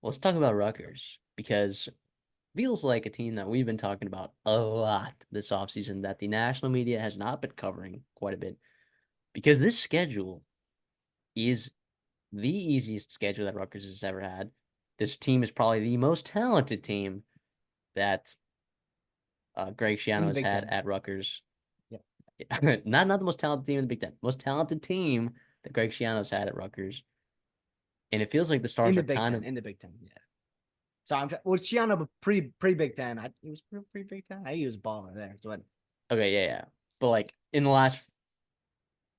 let's talk about Rutgers because feels like a team that we've been talking about a lot this offseason that the national media has not been covering quite a bit because this schedule is the easiest schedule that Rutgers has ever had. This team is probably the most talented team that Greg in Schiano the has Big had Ten. at Rutgers. Yeah. Not the most talented team in the Big Ten, most talented team that Greg Schiano's had at Rutgers. And it feels like the In stars the are Big kind Ten. of In the Big Ten. Yeah. So well, Chiano, but pre Big Ten. He was pre Big Ten. He was baller there. So okay, yeah. But like in the last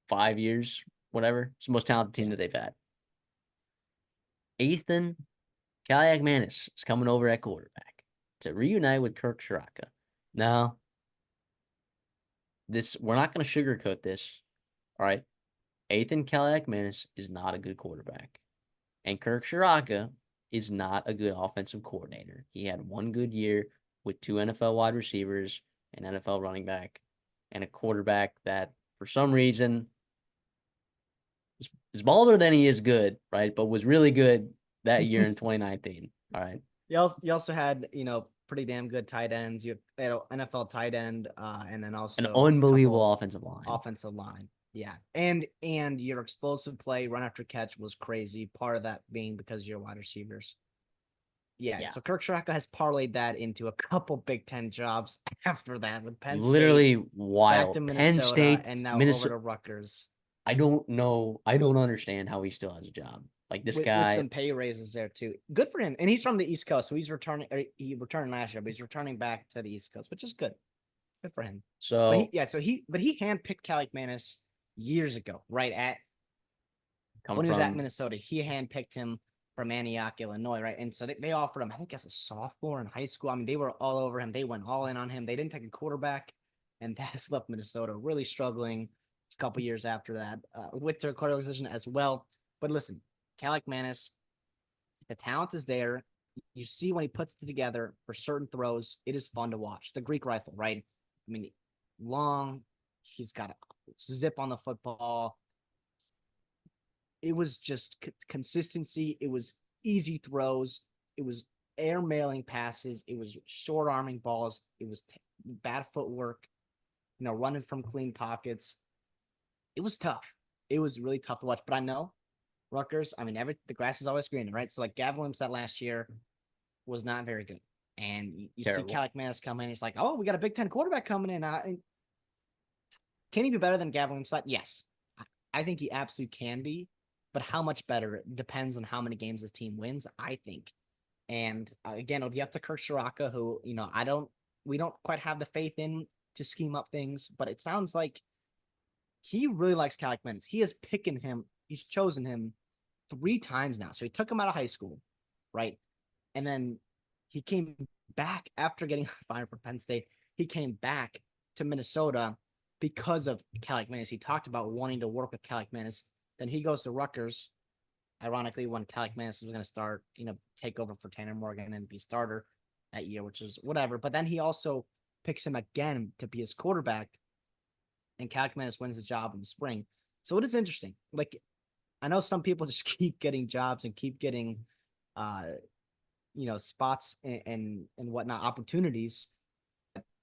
5 years, whatever, it's the most talented team yeah. that they've had. Ethan Kaliakmanis is coming over at quarterback to reunite with Kirk Shiraka. Now, we're not going to sugarcoat this. All right, Ethan Kaliakmanis is not a good quarterback, and Kirk Shiraka is not a good offensive coordinator. He had one good year with two NFL wide receivers, an NFL running back, and a quarterback that, for some reason, is baller than he is good, right? But was really good that year in 2019. All right. You also had pretty damn good tight ends. You had an NFL tight end, and then An also a unbelievable couple offensive line. offensive line. Yeah, and your explosive play, run after catch was crazy. Part of that being because of your wide receivers. Yeah, Yeah. so Kirk Shiraka has parlayed that into a couple Big Ten jobs after that with Penn State, Literally back to wild. Penn Minnesota, State, and now over Minnesota. to Rutgers I don't know. I don't understand how he still has a job. Like this with guy, some pay raises there too. Good for him, and he's from the East Coast, so he's returning. He returned last year, but he's returning back to the East Coast, which is good. Good for him. But so he handpicked Calic Manis years ago, right at come when he was at from Minnesota. He handpicked him from Antioch, Illinois, right? And so they offered him, I think, as a sophomore in high school. I mean, they were all over him. They went all in on him. They didn't take a quarterback, and that has left Minnesota really struggling a couple years after that with their quarterback position as well. But listen, Calic Manis, the talent is there. You see when he puts it together for certain throws, it is fun to watch. The Greek rifle, right? I mean, long, he's got a zip on the football. It was just consistency. It was easy throws. It was air mailing passes. It was short arming balls. It was bad footwork, running from clean pockets. It was tough. It was really tough to watch. But I know Rutgers, I mean, the grass is always greener, right? So like Gavin Williams that last year was not very good. And you see terrible. Calic Manis come in, it's like, oh, we got a Big Ten quarterback coming in. Can he be better than Gavin Williams? Yes, I think he absolutely can be. But how much better depends on how many games this team wins, I think. And again, it'll be up to Kirk Shiraka, who we don't quite have the faith in to scheme up things, but it sounds like he really likes Calic Manis. He is picking him. He's chosen him 3 times now. So he took him out of high school, right? And then he came back after getting fired from Penn State. He came back to Minnesota because of Calic Manis. He talked about wanting to work with Calic Manis. Then he goes to Rutgers, ironically, when Calic Manis was going to start, take over for Tanner Morgan and be starter that year, which is whatever. But then he also picks him again to be his quarterback, and Calic Manis wins the job in the spring. So it is interesting. Like, I know some people just keep getting jobs and keep getting spots and whatnot, opportunities.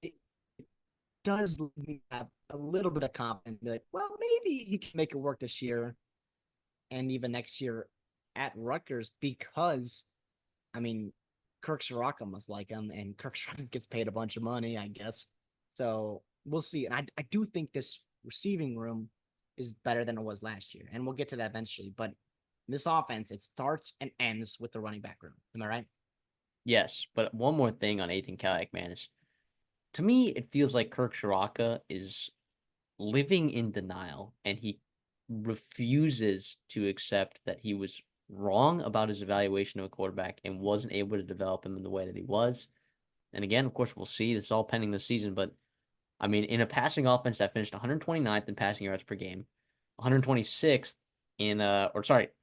It does have a little bit of confidence. Like, well, maybe he can make it work this year and even next year at Rutgers because, I mean, Kirk Shiraka must like him, and Kirk Shiraka gets paid a bunch of money, I guess. So we'll see. And I do think this receiving room is better than it was last year, and we'll get to that eventually. But this offense, it starts and ends with the running back room. Am I right? Yes, but one more thing on Ethan Kaliakmanis. To me, it feels like Kirk Shiraka is living in denial, and he refuses to accept that he was wrong about his evaluation of a quarterback and wasn't able to develop him in the way that he was. And again, of course, we'll see. This is all pending this season, but I mean, in a passing offense that finished 129th in passing yards per game, 126th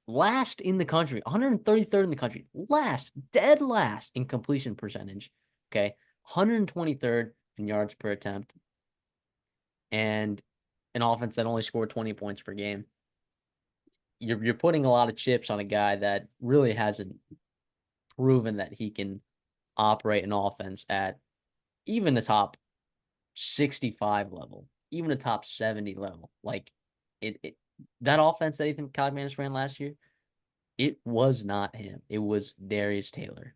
last in the country, 133rd in the country, dead last in completion percentage. Okay, 123rd in yards per attempt, and an offense that only scored 20 points per game. You're putting a lot of chips on a guy that really hasn't proven that he can operate an offense at even the top 65 level, even the top 70 level. Like it that offense that Ethan Cogmanis ran last year, it was not him. It was Darius Taylor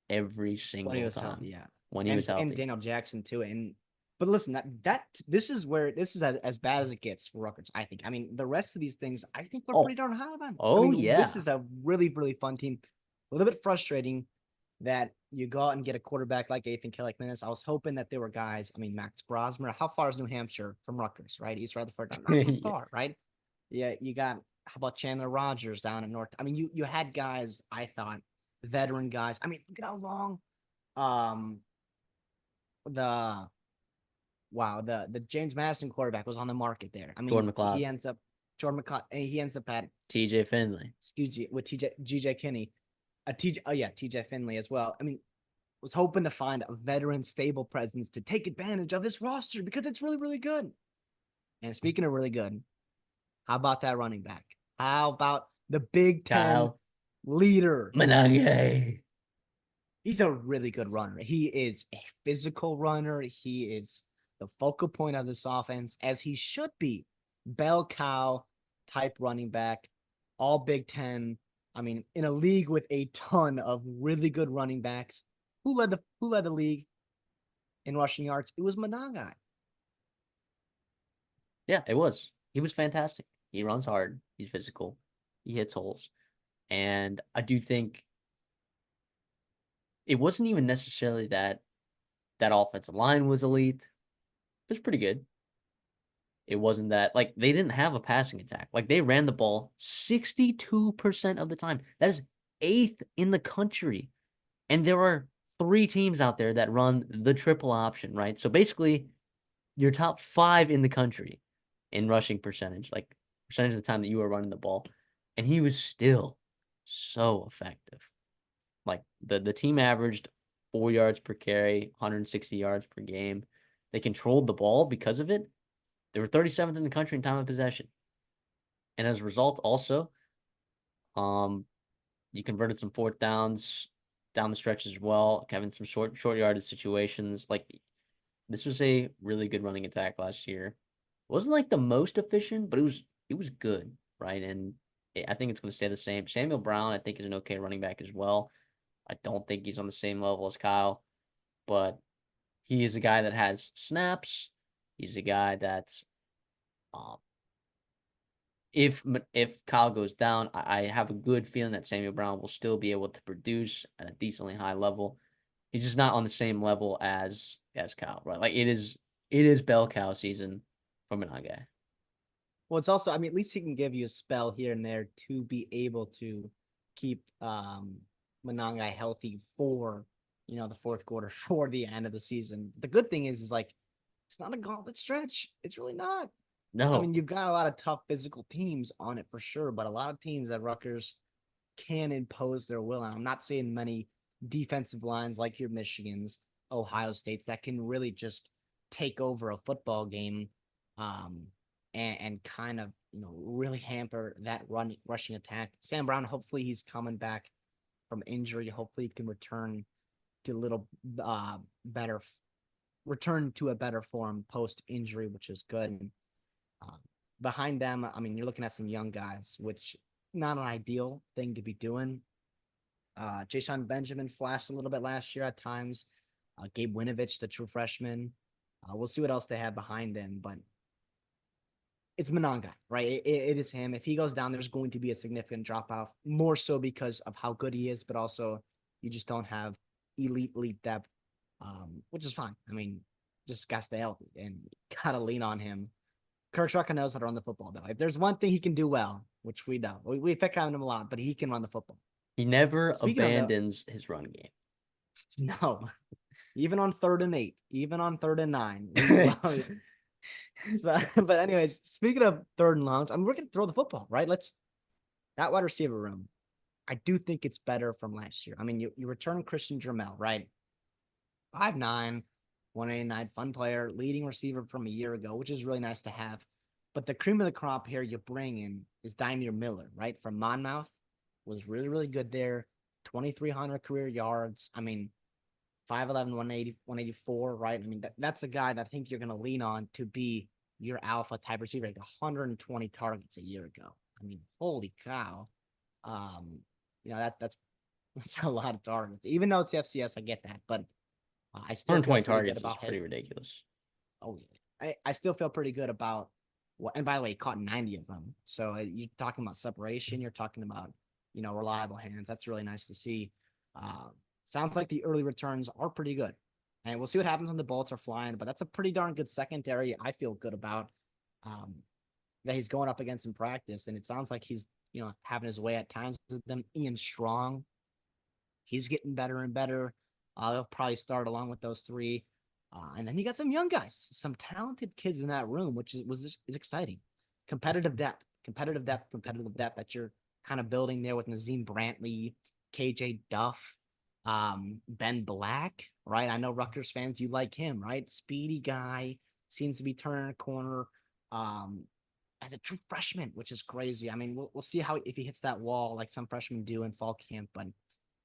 every when he single was healthy, time yeah, when he was and healthy. Daniel Jackson too. And but listen, that this is where this is as bad as it gets for Rutgers. I think. I mean, the rest of these things, I think we're pretty Oh, darn high on. I oh mean, this yeah. is a really really fun team. A little bit frustrating that you go out and get a quarterback like Ethan Kellick-Minnis. I was hoping that there were guys. I mean, Max Brosmer. How far is New Hampshire from Rutgers? Right, East Rutherford. Not that Yeah. far, right? Yeah, you got. How about Chandler Rogers down in North? I mean, you had guys. I thought veteran guys. I mean, look at how long um the the James Madison quarterback was on the market there. I mean, Jordan McLeod, Jordan McLeod. He ends up at TJ Finley. excuse me with GJ Kinney, a TJ. Oh yeah, TJ Finley as well. I mean, was hoping to find a veteran stable presence to take advantage of this roster because it's really really good. And speaking of really good, how about that running back? How about the Big Ten Kyle leader? Menage. He's a really good runner. He is a physical runner. He is the focal point of this offense, as he should be. Bell cow type running back, all Big Ten. I mean, in a league with a ton of really good running backs. Who led the league in rushing yards? It was Monangai. Yeah, it was. He was fantastic. He runs hard. He's physical. He hits holes. And I do think it wasn't even necessarily that that offensive line was elite. It was pretty good. It wasn't that like they didn't have a passing attack. Like they ran the ball 62% of the time. That is eighth in the country. And there are three teams out there that run the triple option, right? So basically, you're top five in the country in rushing percentage, like percentage of the time that you were running the ball. And he was still so effective. Like the team averaged 4 yards per carry, 160 yards per game. They controlled the ball because of it. They were 37th in the country in time of possession. And as a result, also, um, you converted some fourth downs down the stretch as well, having some short yardage situations. Like this was a really good running attack last year. It wasn't like the most efficient, but it was good, right? And I think it's going to stay the same. Samuel Brown, I think, is an okay running back as well. I don't think he's on the same level as Kyle, but he is a guy that has snaps. He's a guy that's um, if Kyle goes down, I have a good feeling that Samuel Brown will still be able to produce at a decently high level. He's just not on the same level as Kyle, right? Like it is bell cow season from an guy. Well, it's also, I mean, at least he can give you a spell here and there to be able to keep Monangai healthy for, the fourth quarter for the end of the season. The good thing is like, it's not a gauntlet stretch. It's really not. I No, mean, you've got a lot of tough physical teams on it for sure, but a lot of teams at Rutgers can impose their will. And I'm not saying many defensive lines like your Michigans, Ohio States that can really just take over a football game um, and kind of really hamper that rushing attack. Sam Brown, hopefully he's coming back from injury. Hopefully he can return to a little better, return to a better form post injury, which is good. Um, Behind them, I mean, you're looking at some young guys, which not an ideal thing to be doing. Jayshon Benjamin flashed a little bit last year at times. Gabe Winovich, the true freshman. We'll see what else they have behind him, but it's Monanga, right? It is him. If he goes down, there's going to be a significant drop off, more so because of how good he is, but also you just don't have elite depth, which is fine. I mean, just got to stay healthy and got to lean on him. Kirk Shucker knows how to run the football, though. If there's one thing he can do well, which we know, we pick on him a lot, but he can run the football. he never Speaking of the, abandons his run game. no, even on 3rd and 8, even on 3rd and 9, we love it. So, but anyways, speaking of third and longs, I mean, we're gonna throw the football, right? That wide receiver room. I do think it's better from last year. I mean, you return Christian Dramel, right? 5'9", 189, fun player, leading receiver from a year ago, which is really nice to have. But the cream of the crop here you bring in is Dymere Miller, right? From Monmouth. Was really, really good there. 2,300 career yards. I mean, 5'11", 180, 184, right? I mean, that's a guy that I think you're going to lean on to be your alpha type receiver, like 120 targets a year ago. I mean, holy cow. Um, that's a lot of targets. Even though it's FCS, I get that, but I still feel 120 pretty good targets is about him. pretty ridiculous. Oh yeah, I still feel pretty good about what. And by the way, he caught 90 of them. So you're talking about separation. You're talking about reliable hands. That's really nice to see. Uh, Sounds like the early returns are pretty good, and we'll see what happens when the bullets are flying. But that's a pretty darn good secondary. I feel good about um, that he's going up against in practice, and it sounds like he's having his way at times with them. Ian Strong, he's getting better and better. They'll probably start along with those three. And then you got some young guys, some talented kids in that room, which is exciting. Competitive depth, competitive depth that you're kind of building there with Nazim Brantley, KJ Duff, Ben Black, right? I know Rutgers fans, you like him, right? Speedy guy, seems to be turning a corner. Um, as a true freshman, which is crazy. I mean, we'll see how if he hits that wall like some freshmen do in fall camp, but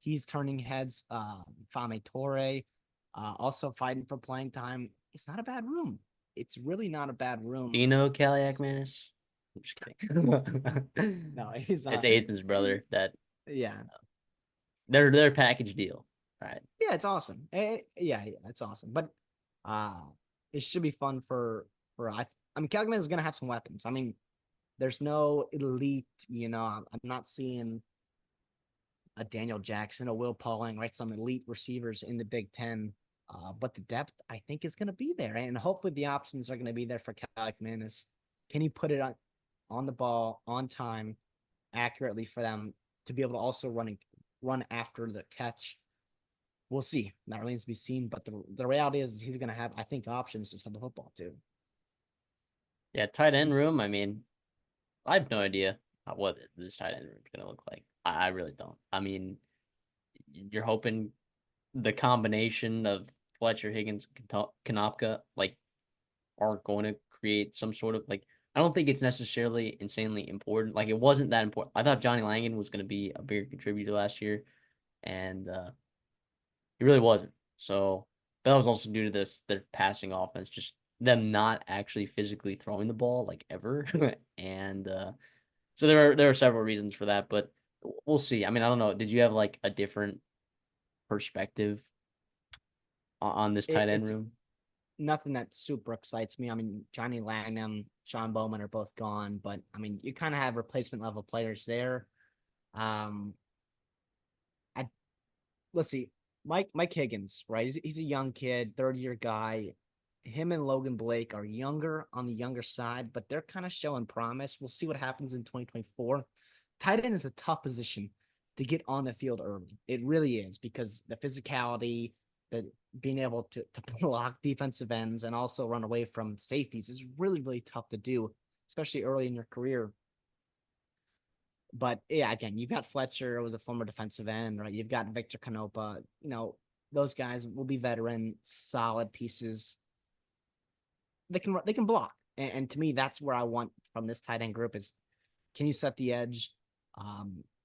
he's turning heads. Fame Torre, also fighting for playing time. It's not a bad room. It's really not a bad Do room. you know Kaliak Manis? I'm just kidding. No, he's It's not. Ethan's brother. That Yeah, their package deal, right? yeah, it's awesome. Yeah, it's awesome. But uh, it should be fun I mean, Calgary is gonna have some weapons. I mean, there's no elite. I'm not seeing a Daniel Jackson, a Will Pauling, right? Some elite receivers in the Big Ten. But the depth, I think, is going to be there. And hopefully the options are going to be there for Calic Manis. Can he put it on the ball, on time, accurately for them to be able to also run after the catch? We'll see. That remains to be seen. But the reality is he's going to have, I think, options to the football, too. Yeah, tight end room. I mean, I have no idea what this tight end room is gonna look like. I really don't. I mean, you're hoping the combination of Fletcher, Higgins, Konopka, like, aren't going to create some sort of like. I don't think it's necessarily insanely important. Like, it wasn't that important. I thought Johnny Langan was going to be a bigger contributor last year, and he really wasn't. So that was also due to their passing offense, just them not actually physically throwing the ball like ever, and so there are several reasons for that, but we'll see. I mean, I don't know. Did you have like a different perspective on this tight end It's room? nothing that super excites me. I mean, Johnny Langham, Sean Bowman are both gone, but I mean, you kind of have replacement level players there. Um, I Let's see, Mike Higgins, right? He's a young kid, third year guy. Him and Logan Blake are younger on the younger side, but they're kind of showing promise. We'll see what happens in 2024. Tight end is a tough position to get on the field early. It really is because the physicality, the being able to block defensive ends and also run away from safeties is really, really tough to do, especially early in your career. But yeah, again, you've got Fletcher, who was a former defensive end, right? You've got Victor Canopa. Those guys will be veteran, solid pieces. They can block, and to me, that's where I want from this tight end group is can you set the edge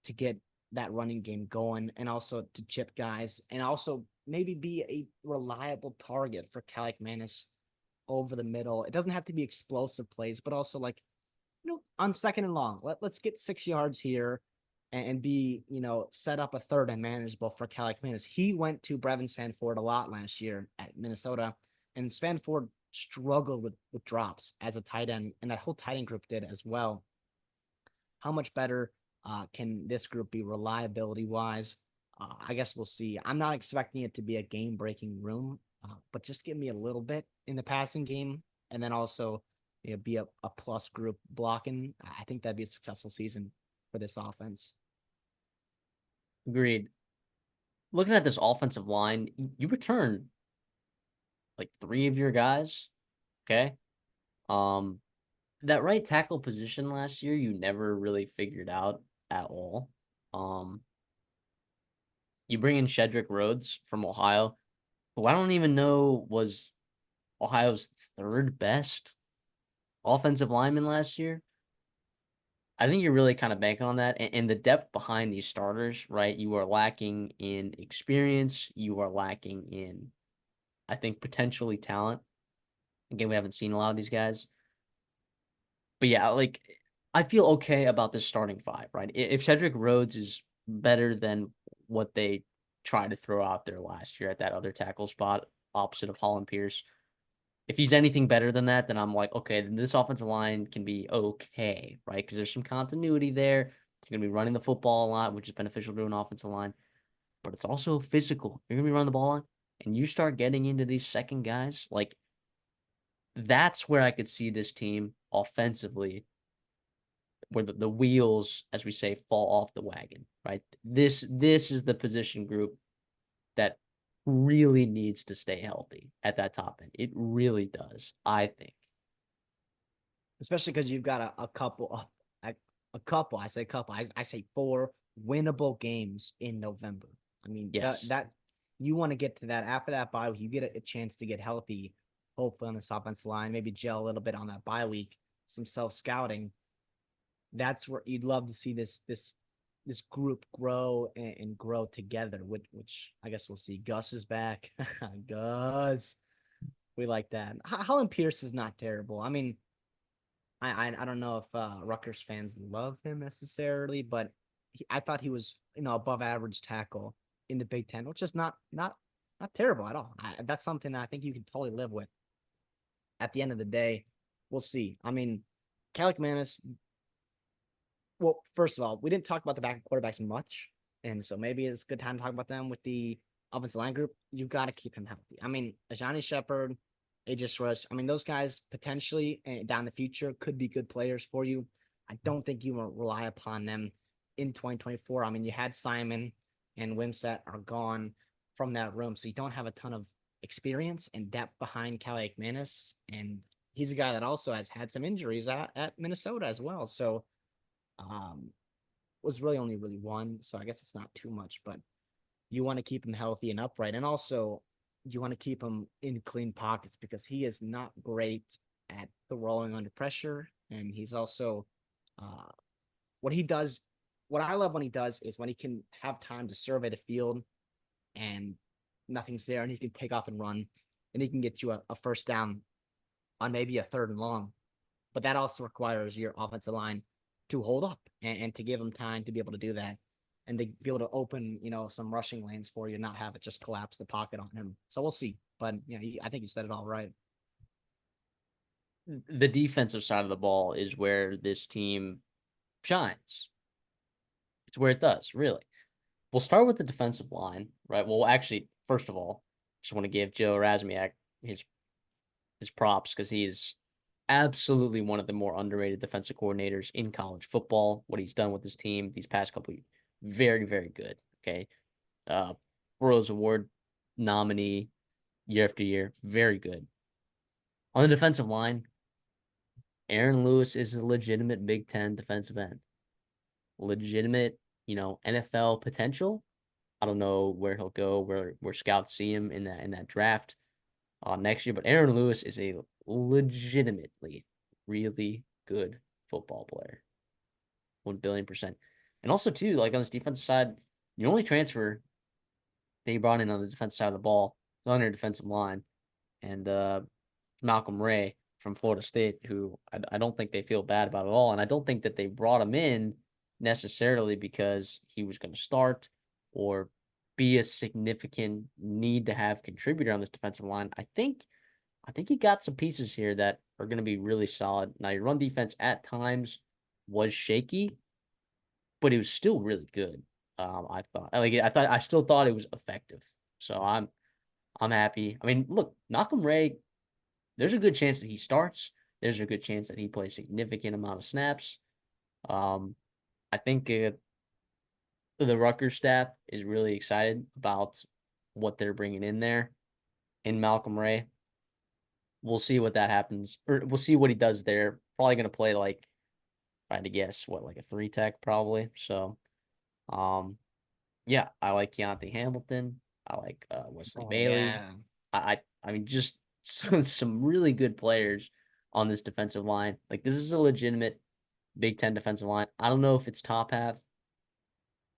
to get that running game going, and also to chip guys, and also maybe be a reliable target for Calic Manis over the middle. It doesn't have to be explosive plays, but also like on second and long, let's get 6 yards here and be, set up a third and manageable for Calic Manis. He went to Brevin Spanford a lot last year at Minnesota, and Spanford struggled with drops as a tight end, and that whole tight end group did as well. How much better can this group be reliability wise? I guess we'll see. I'm not expecting it to be a game breaking room, but just give me a little bit in the passing game, and then also be a plus group blocking. I think that'd be a successful season for this offense. Agreed. Looking at this offensive line, you return like three of your guys. Okay. Um, that right tackle position last year, you never really figured out at all. Um, you bring in Shedrick Rhodes from Ohio, who I don't even know was Ohio's third best offensive lineman last year. I think you're really kind of banking on that, and the depth behind these starters, right? You are lacking in experience. You are lacking in, I think, potentially talent. Again, we haven't seen a lot of these guys, but yeah, like I feel okay about this starting five, right? If Cedric Rhodes is better than what they tried to throw out there last year at that other tackle spot opposite of Holland Pierce, if he's anything better than that, then I'm like, okay, then this offensive line can be okay, right? Because there's some continuity there. You're going to be running the football a lot, which is beneficial to an offensive line, but it's also physical. You're going to be running the ball on, and you start getting into these second guys, like that's where I could see this team offensively, where the wheels, as we say, fall off the wagon, right? This is the position group that really needs to stay healthy at that top end. It really does, I think. Especially because you've got a couple, a couple. I say couple. I say 4 winnable games in November. I mean Yes. that you want to get to that after that bye week. You get a chance to get healthy, hopefully on this offensive line, maybe gel a little bit on that bye week, some self scouting. That's where you'd love to see this group grow and grow together. Which I guess we'll see. Gus is back. Gus, we like that. Holland Pierce is not terrible. I mean, I don't know if Rutgers fans love him necessarily, but I thought he was above average tackle in the Big Ten, which is not terrible at all. That's something that I think you can totally live with. At the end of the day, we'll see. I mean, Calic Manis. Well, first of all, we didn't talk about the back quarterbacks much, and so maybe it's a good time to talk about them with the offensive line group. You've got to keep him healthy. I mean, Ajani Shepard, AJ Rush. I mean, those guys potentially down the future could be good players for you. I don't think you will rely upon them in 2024. I mean, you had Simon and Wimsett are gone from that room, so you don't have a ton of experience and depth behind Cali Manis, and he's a guy that also has had some injuries at Minnesota as well. So um, was really only really one, so I guess it's not too much, but you want to keep him healthy and upright, and also you want to keep him in clean pockets because he is not great at the rolling under pressure, and he's also uh, what he does. What I love when he does is when he can have time to survey the field and nothing's there, and he can take off and run, and he can get you a first down on maybe a 3rd and long. But that also requires your offensive line to hold up and to give him time to be able to do that and to be able to open, some rushing lanes for you, not have it just collapse the pocket on him. So we'll see. But I think you said it all right. The defensive side of the ball is where this team shines. It's where it does, really. We'll start with the defensive line, right? Well, actually, first of all, just want to give Joe Razmiak his props because he's absolutely one of the more underrated defensive coordinators in college football. What he's done with his team these past couple of years, very, very good. Okay. Uh Burroughs Award nominee year after year. Very good. On the defensive line, Aaron Lewis is a legitimate Big Ten defensive end. Legitimate, NFL potential. I don't know where he'll go, where scouts see him in that draft next year. But Aaron Lewis is a legitimately really good football player, 1 billion%. And also too, like on this defensive side, the only transfer they brought in on the defensive side of the ball on their defensive line, and Malcolm Ray from Florida State, who I don't think they feel bad about at all, and I don't think that they brought him in necessarily because he was going to start or be a significant need to have contributor on this defensive line. I think he got some pieces here that are going to be really solid. Now, your run defense at times was shaky, but it was still really good. I still thought it was effective. So I'm happy. I mean, look, Malcolm Ray. There's a good chance that he starts. There's a good chance that he plays significant amount of snaps. Um, I think the Rutgers staff is really excited about what they're bringing in there in Malcolm Ray. We'll see what that happens, or we'll see what he does there. Probably going to play like, if I had to guess, like a 3 tech probably. So, um, yeah, I like Keontae Hamilton. I like Wesley Oh Bailey. yeah. I mean, just some really good players on this defensive line. Like this is a legitimate Big Ten defensive line. I don't know if it's top half.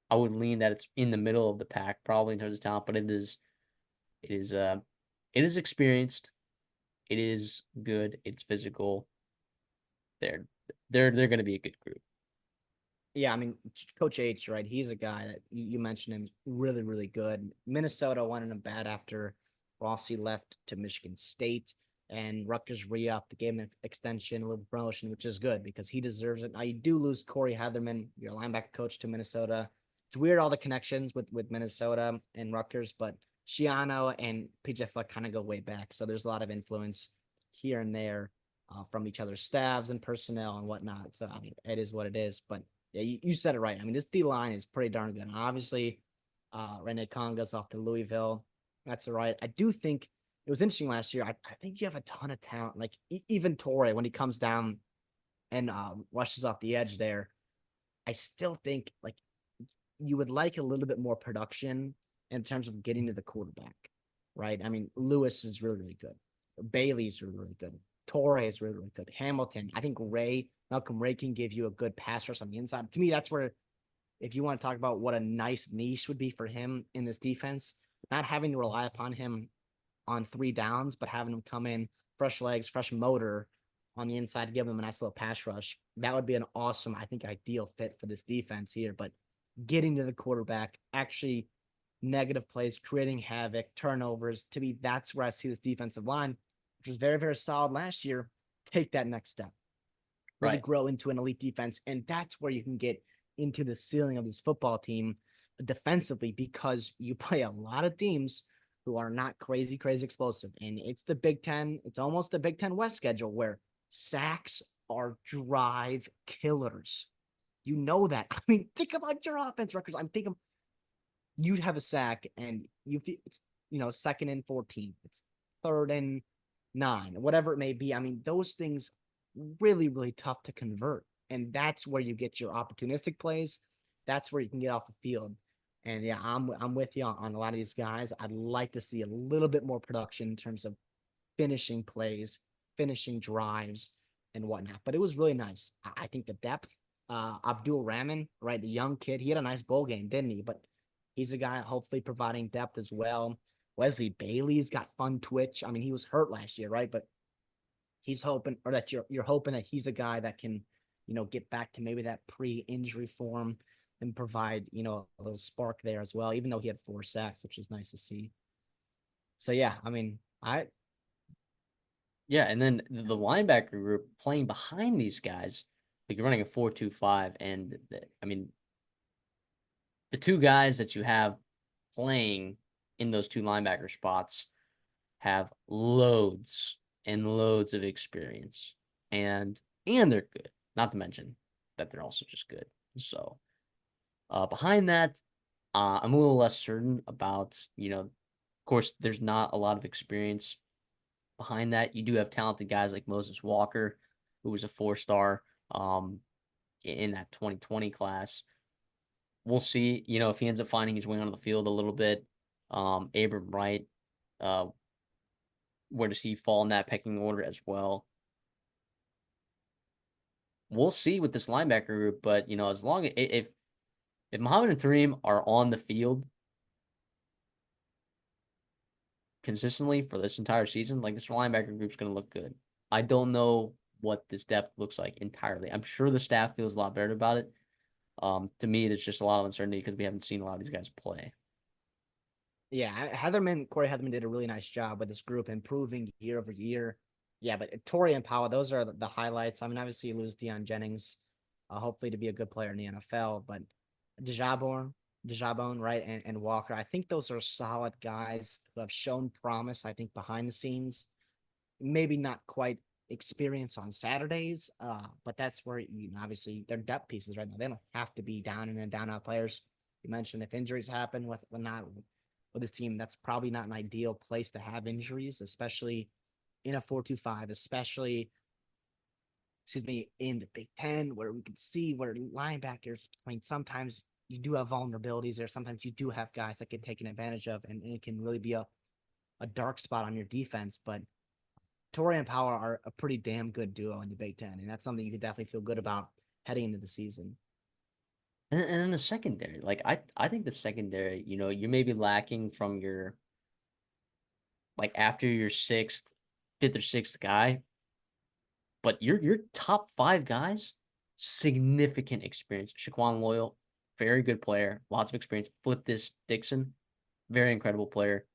I would lean that it's in the middle of the pack, probably in terms of talent, but it is it is experienced. It is good. It's physical. They're they're going to be a good group. Yeah, I mean, Coach H, right? He's a guy that you mentioned him, really, really good. Minnesota wanted him bad after Rossi left to Michigan State, and Rutgers re-upped, gave him an extension, a little promotion, which is good because he deserves it. Now you do lose Corey Heatherman, your linebacker coach, to Minnesota. It's weird all the connections with Minnesota and Rutgers, but Shiano and PJ Fleck kind of go way back, so there's a lot of influence here and there from each other's staffs and personnel and whatnot. So I mean, it is what it is, but yeah, you said it right. I mean, this D line is pretty darn good. And obviously, Rene Conga's off to Louisville. That's all right. I do think it was interesting last year. I think you have a ton of talent. Like even Torre, when he comes down and rushes off the edge there, I still think like you would like a little bit more production in terms of getting to the quarterback, right? I mean, Lewis is really, really good. Bailey's really, really good. Torre is really, really good. Hamilton, I think Malcolm Ray can give you a good pass rush on the inside. To me, that's where, if you want to talk about what a nice niche would be for him in this defense, not having to rely upon him on 3 downs, but having him come in fresh legs, fresh motor on the inside, give him a nice little pass rush. That would be an awesome, I think, ideal fit for this defense here. But getting to the quarterback, actually negative plays, creating havoc, turnovers, to me, that's where I see this defensive line, which was very, very solid last year, take that next step, really Right. grow into an elite defense. And that's where you can get into the ceiling of this football team defensively because you play a lot of teams who are not crazy, crazy explosive. And it's the Big Ten, it's almost the Big Ten West schedule where sacks are drive killers. You know that. I mean, think about your offense records. I'm thinking you'd have a sack and it's 2nd and 14. It's 3rd and 9, whatever it may be. I mean, those things really, really tough to convert. And that's where you get your opportunistic plays. That's where you can get off the field. And yeah, I'm with you on a lot of these guys. I'd like to see a little bit more production in terms of finishing plays, finishing drives, and whatnot. But it was really nice. I think the depth, Abdul Rahman, right, the young kid, he had a nice bowl game, didn't he? But he's a guy hopefully providing depth as well. Wesley Bailey's got fun twitch. I mean, he was hurt last year, right? But he's hoping, or that you're hoping that he's a guy that can, get back to maybe that pre-injury form and provide, a little spark there as well, even though he had 4 sacks, which is nice to see. So yeah, I mean, Yeah, and then the linebacker group playing behind these guys, like you're running a 4-2-5, and I mean the two guys that you have playing in those two linebacker spots have loads and loads of experience, and they're good. Not to mention that they're also just good. So behind that, I'm a little less certain about. Of course, there's not a lot of experience behind that. You do have talented guys like Moses Walker, who was a 4-star in that 2020 class. We'll see, if he ends up finding his way onto the field a little bit. Abram Wright, uh, where does he fall in that pecking order as well? We'll see with this linebacker group, but as long as if Muhammad and Tareem are on the field consistently for this entire season, like this linebacker group's going to look good. I don't know what this depth looks like entirely. I'm sure the staff feels a lot better about it. To me, there's just a lot of uncertainty because we haven't seen a lot of these guys play. yeah, Corey Heatherman did a really nice job with this group, improving year over year. Yeah, but Torrey and Powell, those are the highlights. I mean, obviously you lose Deion Jennings, hopefully to be a good player in the NFL, but Dejabon, right, and Walker. I think those are solid guys who have shown promise, I think, behind the scenes. Maybe not quite experience on Saturdays, but that's where, obviously they're depth pieces right now. They don't have to be down in and down out players. You mentioned if injuries happen with this team, that's probably not an ideal place to have injuries, especially in a 4-2-5, especially, excuse me, in the Big Ten, where we can see where linebackers, I mean, sometimes you do have vulnerabilities there. Sometimes you do have guys that get taken advantage of, and it can really be a dark spot on your defense. But Torrey and Power are a pretty damn good duo in the Big Ten, and that's something you could definitely feel good about heading into the season. And then the secondary, like I think the secondary, you may be lacking from your like after your fifth or sixth guy, but your top five guys, significant experience. Shaquan Loyal, very good player, lots of experience. Flip this Dixon, very incredible player,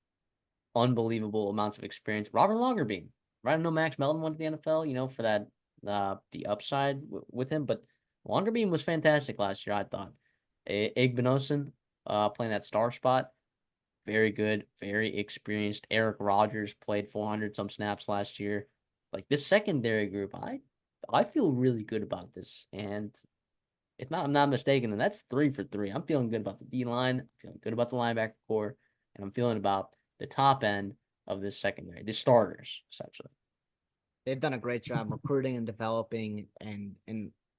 unbelievable amounts of experience. Robert Longerbeam, right? I know Max Melton went to the NFL, for that the upside with him, but Longerbeam was fantastic last year. I thought. Igbinosun, playing that star spot, very good, very experienced. Eric Rogers played 400 some snaps last year. Like this secondary group, I feel really good about this. And if not, I'm not mistaken, then that's 3 for 3. I'm feeling good about the D line, I'm feeling good about the linebacker core, and I'm feeling about the top end of this secondary, the starters, essentially. They've done a great job recruiting and developing and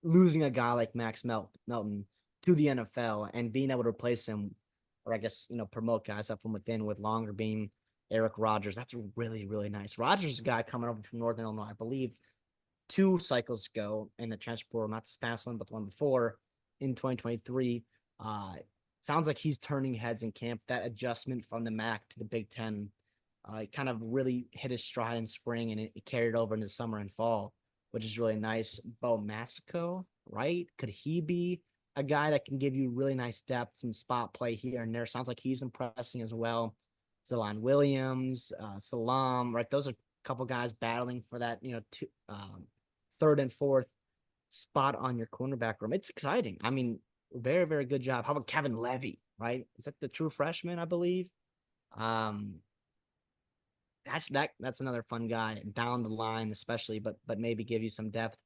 losing a guy like Melton to the NFL and being able to replace him, or I guess promote guys up from within with Longer Beam, Eric Rogers. That's really really nice. Rogers is a guy coming over from Northern Illinois, I believe, 2 cycles ago in the transfer portal, not this past one, but the one before in 2023. Sounds like he's turning heads in camp. That adjustment from the MAC to the Big Ten it kind of really hit his stride in spring, and it carried over into summer and fall, which is really nice. Bo Masico, right? Could he be a guy that can give you really nice depth, some spot play here and there? Sounds like he's impressing as well. Zalon Williams, Salam, right? Those are a couple guys battling for that, third and fourth spot on your cornerback room. It's exciting. I mean, very, very good job. How about Kevin Levy, right? Is that the true freshman, I believe? Um, that's another fun guy down the line, especially, but maybe give you some depth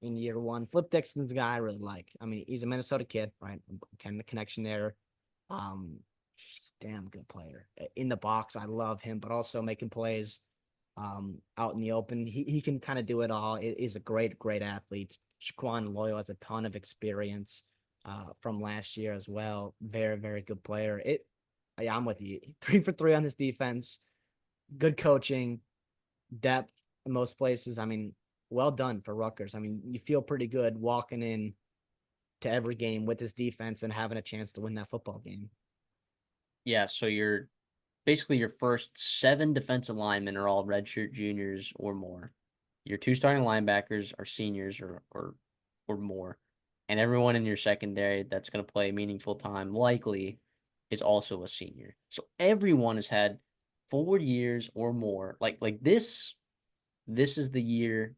in year one. Flip Dixon's a guy I really like. I mean, he's a Minnesota kid, right? Kind of the connection there. He's a damn good player in the box. I love him, but also making plays out in the open. He can kind of do it all. He's a great athlete. Shaquan Loyal has a ton of experience from last year as well. Very, very good player. Yeah, I'm with you. 3 for 3 on this defense. Good coaching, depth in most places. I mean, well done for Rutgers. I mean, you feel pretty good walking in to every game with this defense and having a chance to win that football game. Yeah, so basically your first 7 defensive linemen are all redshirt juniors or more. Your 2 starting linebackers are seniors or more. And everyone in your secondary that's going to play meaningful time likely is also a senior. So everyone has had 4 years or more. Like this is the year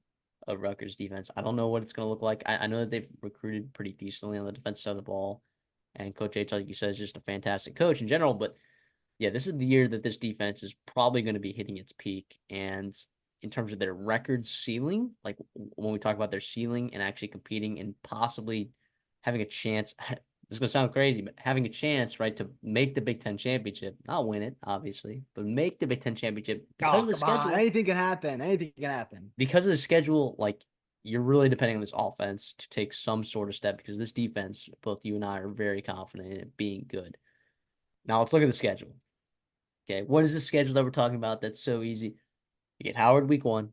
of Rutgers defense. I don't know what it's going to look like. I know that they've recruited pretty decently on the defensive side of the ball. And Coach H, like you said, is just a fantastic coach in general. But yeah, this is the year that this defense is probably going to be hitting its peak. And in terms of their record ceiling, like when we talk about their ceiling and actually competing and possibly having a chance, this is going to sound crazy, but having a chance, right, to make the Big Ten championship, not win it, obviously, but make the Big Ten championship because Oh, of the come on. schedule. Anything can happen. Anything can happen. Because of the schedule, like you're really depending on this offense to take some sort of step because this defense, both you and I are very confident in it being good. Now let's look at the schedule. Okay, what is the schedule that we're talking about that's so easy? You get Howard week 1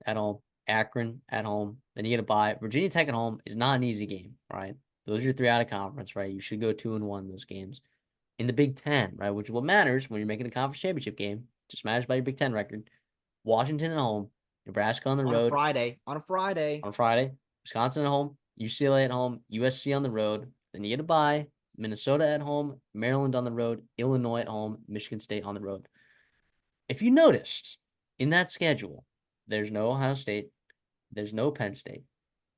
at home, Akron at home, then you get a bye. Virginia Tech at home is not an easy game, right? Those are your 3 out of conference, right? You should go 2-1 in those games. In the Big Ten, right, which is what matters when you're making a conference championship game, just matters by your Big Ten record. Washington at home, Nebraska on the On a road Friday. On a Friday. on Friday, Wisconsin at home, UCLA at home, USC on the road. Then you get a bye, Minnesota at home, Maryland on the road, Illinois at home, Michigan State on the road. If you noticed in that schedule, there's no Ohio State, there's no Penn State,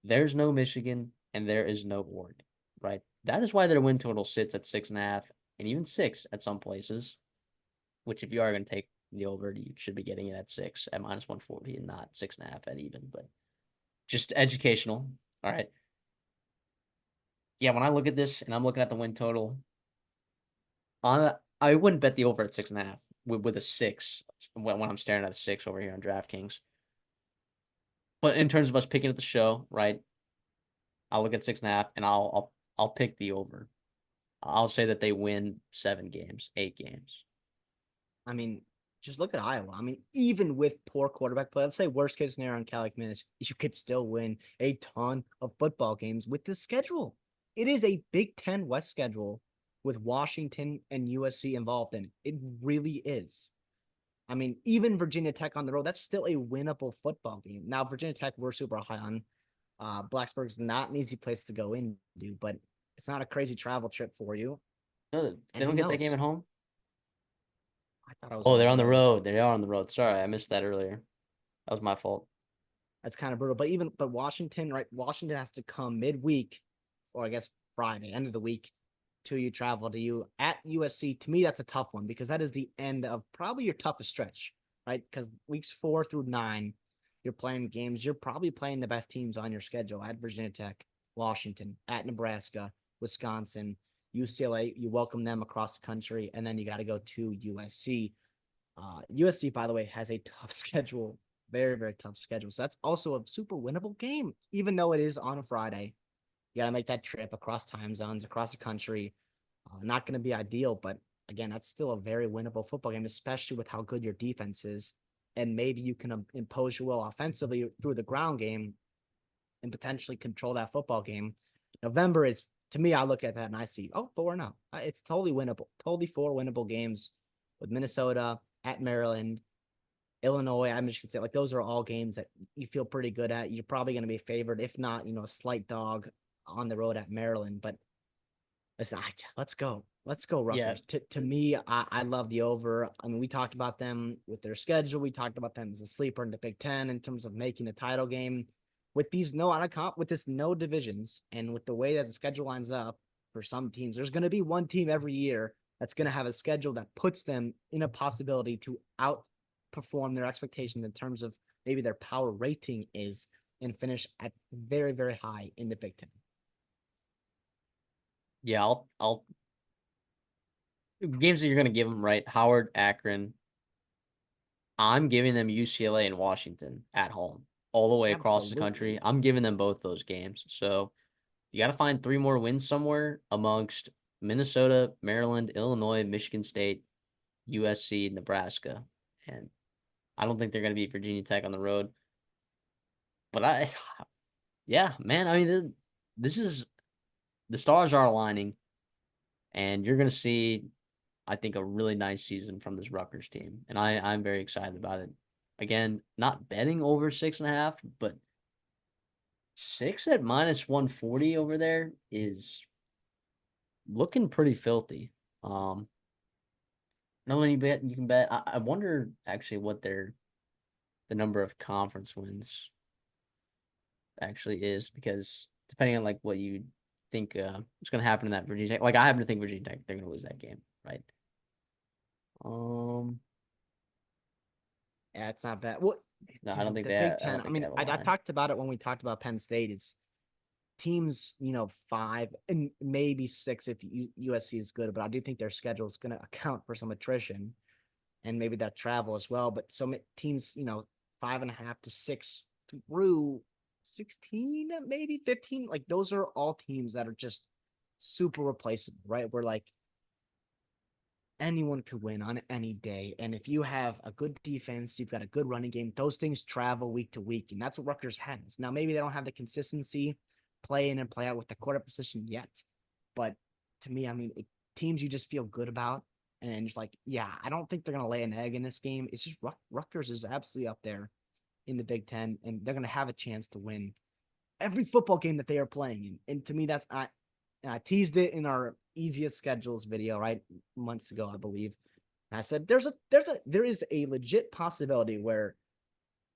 there's no Michigan, and there is no Oregon, right? That is why their win total sits at 6.5 and even 6 at some places, which if you are going to take the over, you should be getting it at 6 at minus 140 and not 6.5 at even, but just educational. All right. Yeah, when I look at this and I'm looking at the win total, I wouldn't bet the over at 6.5 with a 6 when I'm staring at a 6 over here on DraftKings. But in terms of us picking at the show, right? I'll look at 6.5 and I'll pick the over. I'll say that they win 7 games, 8 games. I mean, just look at Iowa. I mean, even with poor quarterback play, let's say worst case scenario on Calic minutes, you could still win a ton of football games with this schedule. It is a Big Ten West schedule with Washington and USC involved in it. It really is. I mean, even Virginia Tech on the road, that's still a winnable football game. Now, Virginia Tech, we're super high on. Blacksburg's not an easy place to go into, but it's not a crazy travel trip for you. No, And they who don't get that game knows? at home. I thought I was Oh, on they're the on the road. road. They are on the road. Sorry, I missed that earlier. That was my fault. That's kind of brutal. But Washington, right? Washington has to come midweek, or I guess Friday, end of the week, to you travel to you at USC. To me, that's a tough one because that is the end of probably your toughest stretch, right? Because weeks 4 through 9, you're playing games. You're probably playing the best teams on your schedule at Virginia Tech, Washington, at Nebraska, Wisconsin, UCLA. You welcome them across the country, and then you got to go to USC. USC, by the way, has a tough schedule, very, very tough schedule. So that's also a super winnable game, even though it is on a Friday. You got to make that trip across time zones, across the country. Not going to be ideal, but again, that's still a very winnable football game, especially with how good your defense is. And maybe you can impose your will offensively through the ground game and potentially control that football game. November is, to me, I look at that and I see, oh, 4-0. It's totally winnable, totally 4 winnable games with Minnesota, at Maryland, Illinois, I Michigan State. Like those are all games that you feel pretty good at. You're probably going to be favored, if not, a slight dog on the road at Maryland. But listen, let's go. Let's go, Yeah, Rutgers. To me, I love the over. I mean, we talked about them with their schedule. We talked about them as a sleeper in the Big Ten in terms of making a title game. With these no out of comp, with this no divisions, and with the way that the schedule lines up for some teams, there's going to be one team every year that's going to have a schedule that puts them in a possibility to outperform their expectations in terms of maybe their power rating is and finish at very, very high in the Big Ten. yeah. I'll games that you're gonna give them right. Howard, Akron. I'm giving them UCLA and Washington at home, all the way across the country. Absolutely. I'm giving them both those games. So you got to find 3 more wins somewhere amongst Minnesota, Maryland, Illinois, Michigan State, USC, Nebraska, and I don't think they're going to beat Virginia Tech on the road. But yeah, man. I mean, this is the stars are aligning, and you're going to see, I think, a really nice season from this Rutgers team, and I'm very excited about it. Again, not betting over 6.5, but 6 at -140 over there is looking pretty filthy. No, any bet you can bet. I wonder actually what the number of conference wins actually is because depending on like what you think is going to happen in that Virginia Tech. Like I happen to think Virginia Tech they're going to lose that game, right? Um, Yeah, it's not bad. Well, no, I don't dude, think the Big I Ten. don't I think they mean, have a I line. talked about it when we talked about Penn State. Is teams, 5 and maybe 6 if USC is good, but I do think their schedule is going to account for some attrition and maybe that travel as well. But some teams, 5.5 to 6 through 16, maybe 15, like those are all teams that are just super replaceable, right? Where like anyone could win on any day. And if you have a good defense, you've got a good running game, those things travel week to week. And that's what Rutgers has. Now, maybe they don't have the consistency play in and play out with the quarterback position yet. But to me, I mean, teams you just feel good about. And just like, yeah, I don't think they're going to lay an egg in this game. It's just Rutgers is absolutely up there in the Big Ten, and they're going to have a chance to win every football game that they are playing in. And to me, I teased it in our easiest schedules video, right? Months ago, I believe. And I said there is a legit possibility where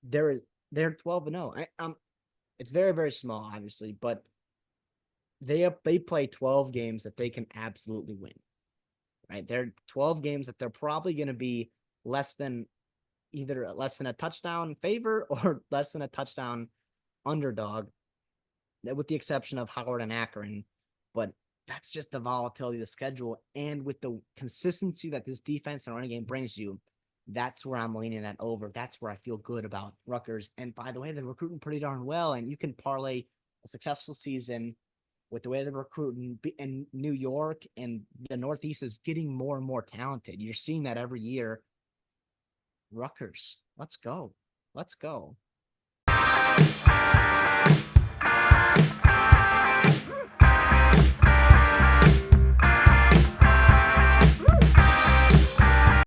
they're 12-0. It's very, very small, obviously, but they play 12 games that they can absolutely win. Right? They're 12 games that they're probably going to be less than either less than a touchdown favor or less than a touchdown underdog, with the exception of Howard and Akron. But that's just the volatility of the schedule. And with the consistency that this defense and running game brings you, that's where I'm leaning that over. That's where I feel good about Rutgers. And by the way, they're recruiting pretty darn well. And you can parlay a successful season with the way they're recruiting in New York, and the Northeast is getting more and more talented. You're seeing that every year. Rutgers. Let's go. Let's go.